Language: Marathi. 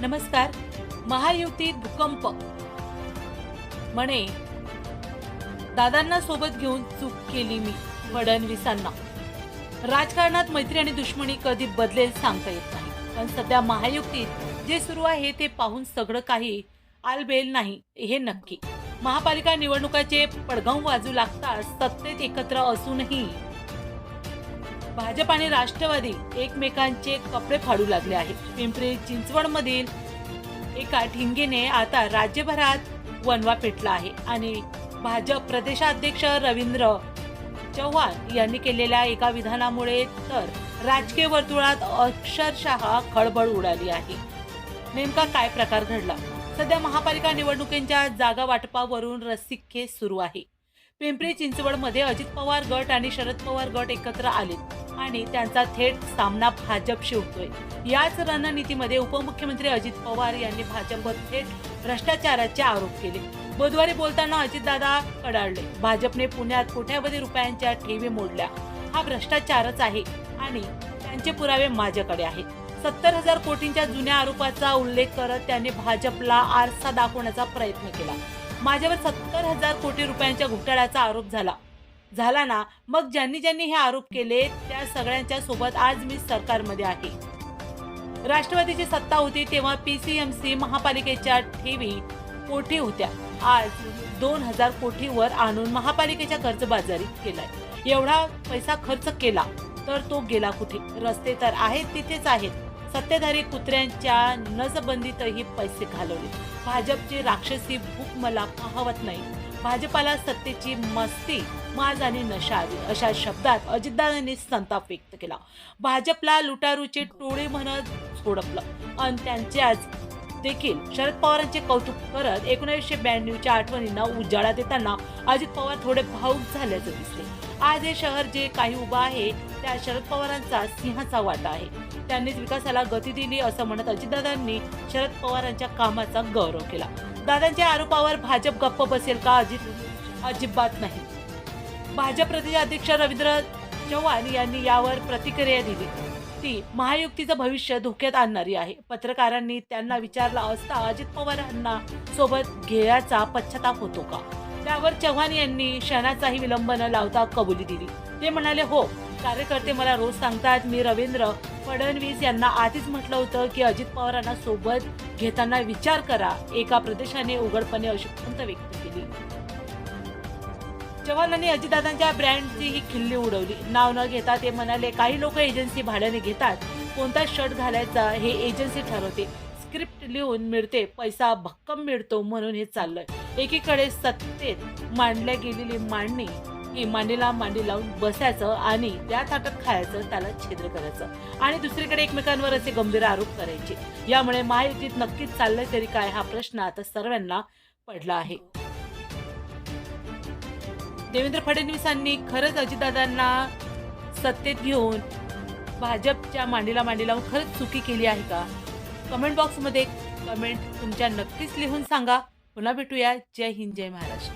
नमस्कार. महायुतीत भूकंप म्हणे दादांना सोबत घेऊन चूक केली मी. फडणवीसांना राजकारणात मैत्री आणि दुश्मनी कधी बदलेल सांगता येत नाही, पण सध्या महायुतीत जे सुरू आहे ते पाहून सगळं काही आलबेल नाही हे नक्की. महापालिका निवडणुकाचे पडघम वाजू लागताच सत्तेत एकत्र असूनही भाजप आणि राष्ट्रवादी एकमेकांचे कपडे फाडू लागले आहेत. पिंपरी चिंचवडमधील एका ठिंगेने आता राज्यभरात वणवा पेटला आहे आणि भाजप प्रदेशाध्यक्ष रवींद्र चव्हाण यांनी केलेल्या एका विधानामुळे तर राजकीय वर्तुळात अक्षरशः खळबळ उडाली आहे. नेमका काय प्रकार घडला? सध्या महापालिका निवडणुकीच्या जागा वाटपावरून रस्सीखेच सुरू आहे. पिंपरी चिंचवडमध्ये अजित पवार गट आणि शरद पवार गट एकत्र आलेत आणि त्यांचा थेट सामना भाजपशी होतोय. याच रणनीतीमध्ये उपमुख्यमंत्री अजित पवार यांनी भाजपवर थेट भ्रष्टाचाराचे आरोप केले. बुधवारी बोलताना अजितदादा कडाळले. भाजपने पुण्यात कोट्यावधी रुपयांच्या ठेवी मोडल्या. हा भ्रष्टाचारच आहे आणि त्यांचे पुरावे माझ्याकडे आहेत. 70,000 कोटींच्या जुन्या आरोपाचा उल्लेख करत त्यांनी भाजपला आरसा दाखवण्याचा प्रयत्न केला. माझ्यावर 70,000 कोटी रुपयांच्या घोटाळ्याचा आरोप झाला ना, मग ज्यांनी हे आरोप केले त्या सगळ्यांच्या सोबत आज मी सरकारमध्ये आहे. राष्ट्रवादीची सत्ता होती तेव्हा PCMC महापालिकेच्या ठेवी कोटी होत्या. आज 2,000 कोटीवर आणून महापालिकेच्या कर्जबाजारी केलाय. एवढा पैसा खर्च केला तर तो गेला कुठे? रस्ते तर आहेत तिथेच आहेत. सत्तेधारी कुत्र्यांच्या नसबंदीतही पैसे घालवले. भाजपची राक्षसी भूक मला पाहवत नाही. भाजपाला सत्तेची मस्ती, माज आणि नशा आली, अशा शब्दात अजितदादांनी संताप व्यक्त केला. भाजपला लुटारूचे टोळे म्हणत सोडपलं आणि त्यांचे आज देखील शरद पवारांचे कौतुक करत 1992च्या आठवणींना उजाळा देताना अजित पवार थोडे भावुक झाल्याचं दिसले. आज हे शहर जे काही उभं आहे त्या शरद पवारांचा सिंहाचा वाटा आहे. त्यांनीच विकासाला गती दिली असं म्हणत अजितदादांनी शरद पवारांच्या कामाचा गौरव केला. दादांच्या आरोपावर भाजप गप्प बसेल का? अजिबात नाही. भाजप प्रदेशाध्यक्ष रवींद्र चव्हाण यांनी यावर प्रतिक्रिया दिली. ती महायुतीचं भविष्य धोक्यात आणणारी आहे. पत्रकारांनी त्यांना विचारला असता अजित पवारांना सोबत घ्यायचा पश्चाताप होतो का? त्यावर चव्हाण यांनी क्षणाचाही विलंब न लावता कबुली दिली. ते म्हणाले, हो, कार्यकर्ते मला रोज सांगतात. मी रवींद्र फडणवीस यांना आधीच म्हटलं होतं की अजित पवारांना सोबत घेताना विचार करा. एका प्रदेशाने उघडपणे अशी खंत व्यक्त केली. चव्हाणांनी अजितदादांच्या ब्रँडची ही खिल्ली उडवली. नाव न घेता ते म्हणाले, काही लोक एजन्सी भाड्याने घेतात. कोणता शर्ट घालायचा हे एजन्सी ठरवते. स्क्रिप्ट लिहून मिळते, पैसा भक्कम मिळतो म्हणून हे चाललंय. एकीकडे सत्तेत मांडल्या गेलेली मांडणी की मांडीला मांडी लावून बसायचं आणि त्या ताटात खायचं, त्याला छिद्र करायचं आणि दुसरीकडे एकमेकांवर असे गंभीर आरोप करायचे. यामुळे महायुतीत नक्कीच चाललंय तरी काय हा प्रश्न आता सर्वांना पडला आहे. देवेंद्र फडणवीसांनी खरंच अजितदादांना सत्तेत घेऊन भाजपच्या मांडीला मांडी लावून खरंच चुकी केली आहे का? कमेंट बॉक्समध्ये कमेंट तुमच्या नक्कीच लिहून सांगा. पुन्हा भेटूया. जय हिंद, जय महाराष्ट्र.